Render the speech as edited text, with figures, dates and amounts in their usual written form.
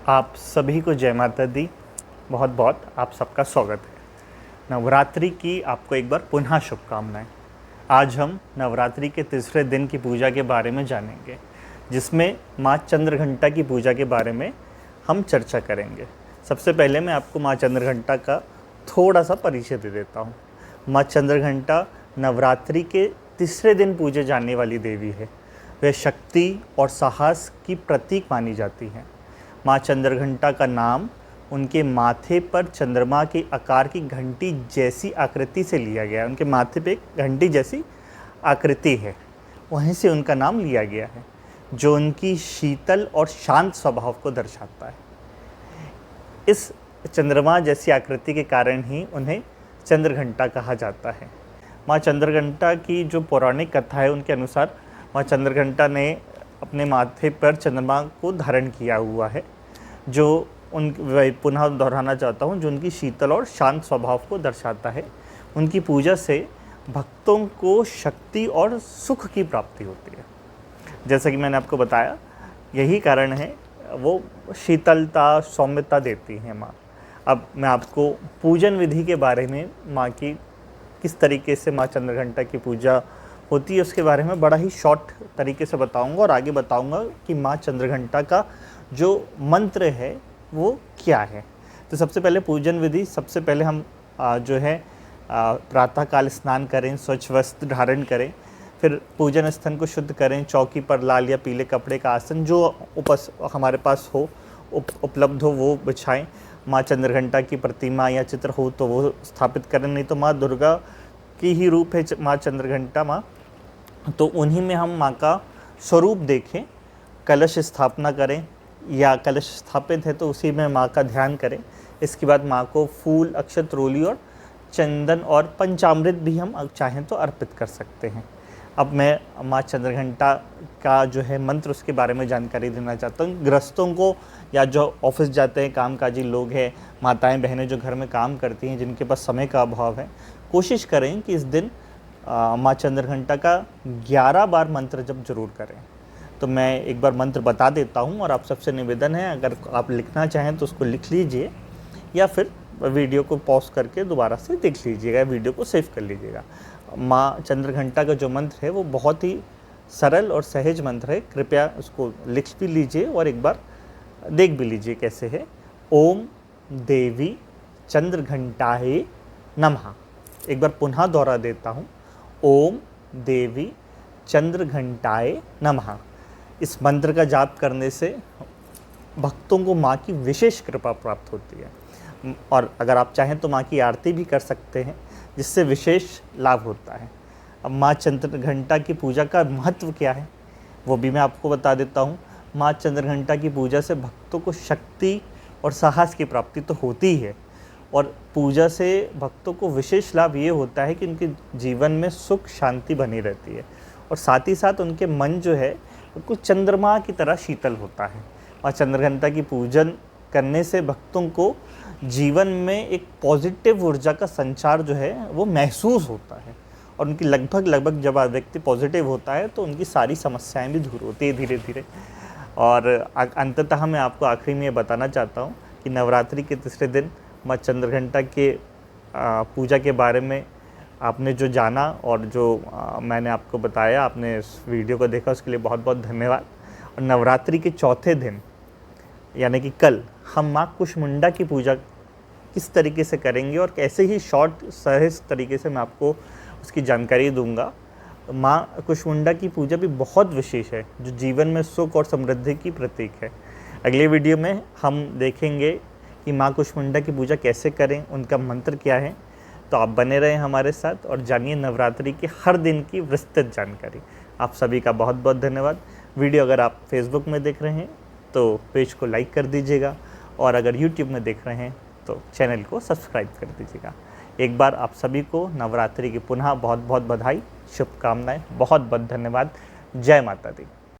आप सभी को जय माता दी। बहुत बहुत आप सबका स्वागत है। नवरात्रि की आपको एक बार पुनः शुभकामनाएं। आज हम नवरात्रि के तीसरे दिन की पूजा के बारे में जानेंगे, जिसमें माँ चंद्रघंटा की पूजा के बारे में हम चर्चा करेंगे। सबसे पहले मैं आपको माँ चंद्रघंटा का थोड़ा सा परिचय दे देता हूँ। माँ चंद्रघंटा नवरात्रि के तीसरे दिन पूजे जाने वाली देवी है। वह शक्ति और साहस की प्रतीक मानी जाती हैं। माँ चंद्रघंटा का नाम उनके माथे पर चंद्रमा के आकार की घंटी जैसी आकृति से लिया गया है। उनके माथे पे एक घंटी जैसी आकृति है, वहीं से उनका नाम लिया गया है, जो उनकी शीतल और शांत स्वभाव को दर्शाता है। इस चंद्रमा जैसी आकृति के कारण ही उन्हें चंद्रघंटा कहा जाता है। माँ चंद्रघंटा की जो पौराणिक कथा है, उनके अनुसार माँ चंद्रघंटा ने अपने माथे पर चंद्रमा को धारण किया हुआ है, जो पुनः दोहराना चाहता हूँ, जो उनकी शीतल और शांत स्वभाव को दर्शाता है। उनकी पूजा से भक्तों को शक्ति और सुख की प्राप्ति होती है। जैसा कि मैंने आपको बताया, यही कारण है वो शीतलता, सौम्यता देती हैं माँ। अब मैं आपको पूजन विधि के बारे में, माँ की किस तरीके से माँ चंद्रघंटा की पूजा होती है, उसके बारे में बड़ा ही शॉर्ट तरीके से बताऊंगा और आगे बताऊंगा कि माँ चंद्रघंटा का जो मंत्र है वो क्या है। तो सबसे पहले पूजन विधि, सबसे पहले हम प्रातःकाल स्नान करें, स्वच्छ वस्त्र धारण करें, फिर पूजन स्थल को शुद्ध करें, चौकी पर लाल या पीले कपड़े का आसन जो हमारे पास हो, उपलब्ध हो, वो बिछाएं। माँ चंद्रघंटा की प्रतिमा या चित्र हो तो वो स्थापित करें, नहीं तो माँ दुर्गा की ही रूप है माँ चंद्रघंटा माँ, तो उन्हीं में हम माँ का स्वरूप देखें। कलश स्थापना करें, या कलश स्थापित है तो उसी में माँ का ध्यान करें। इसके बाद माँ को फूल, अक्षत, रोली और चंदन और पंचामृत भी हम चाहें तो अर्पित कर सकते हैं। अब मैं माँ चंद्रघंटा का जो है मंत्र, उसके बारे में जानकारी देना चाहता हूँ। गृहस्थों को या जो ऑफिस जाते हैं, कामकाजी लोग हैं, माताएं बहनें जो घर में काम करती हैं, जिनके पास समय का अभाव है, कोशिश करें कि इस दिन माँ चंद्रघंटा का 11 बार मंत्र जप जरूर करें। तो मैं एक बार मंत्र बता देता हूँ और आप सबसे निवेदन है, अगर आप लिखना चाहें तो उसको लिख लीजिए, या फिर वीडियो को पॉज करके दोबारा से देख लीजिएगा, वीडियो को सेव कर लीजिएगा। माँ चंद्रघंटा का जो मंत्र है वो बहुत ही सरल और सहज मंत्र है। कृपया उसको लिख भी लीजिए और एक बार देख भी लीजिए कैसे है। ओम देवी चंद्रघंटाए नमः। एक बार पुनः दोहरा देता हूँ। ओम देवी चंद्रघंटाए नमः। इस मंत्र का जाप करने से भक्तों को माँ की विशेष कृपा प्राप्त होती है, और अगर आप चाहें तो माँ की आरती भी कर सकते हैं, जिससे विशेष लाभ होता है। अब माँ चंद्रघंटा की पूजा का महत्व क्या है वो भी मैं आपको बता देता हूँ। माँ चंद्रघंटा की पूजा से भक्तों को शक्ति और साहस की प्राप्ति तो होती ही है, और पूजा से भक्तों को विशेष लाभ ये होता है कि उनके जीवन में सुख शांति बनी रहती है, और साथ ही साथ उनके मन जो है वो चंद्रमा की तरह शीतल होता है। और चंद्रघंटा की पूजन करने से भक्तों को जीवन में एक पॉजिटिव ऊर्जा का संचार जो है वो महसूस होता है, और उनकी लगभग जब व्यक्ति पॉजिटिव होता है तो उनकी सारी समस्याएं भी दूर होती है धीरे धीरे। और अंततः मैं आपको आखिरी में ये बताना चाहता हूँ कि नवरात्रि के तीसरे दिन माँ चंद्रघंटा के पूजा के बारे में आपने जो जाना और जो मैंने आपको बताया, आपने इस वीडियो को देखा, उसके लिए बहुत बहुत धन्यवाद। और नवरात्रि के चौथे दिन यानी कि कल हम माँ कुष्मुंडा की पूजा किस तरीके से करेंगे और कैसे ही शॉर्ट सहज तरीके से मैं आपको उसकी जानकारी दूंगा। माँ कुष्मुंडा की पूजा भी बहुत विशेष है, जो जीवन में सुख और समृद्धि की प्रतीक है। अगले वीडियो में हम देखेंगे कि माँ कुष्मुंडा की पूजा कैसे करें, उनका मंत्र क्या है। तो आप बने रहें हमारे साथ और जानिए नवरात्रि के हर दिन की विस्तृत जानकारी। आप सभी का बहुत बहुत धन्यवाद। वीडियो अगर आप फेसबुक में देख रहे हैं तो पेज को लाइक कर दीजिएगा, और अगर यूट्यूब में देख रहे हैं तो चैनल को सब्सक्राइब कर दीजिएगा। एक बार आप सभी को नवरात्रि की पुनः बहुत बहुत बधाई, शुभकामनाएं, बहुत बहुत धन्यवाद। जय माता दी।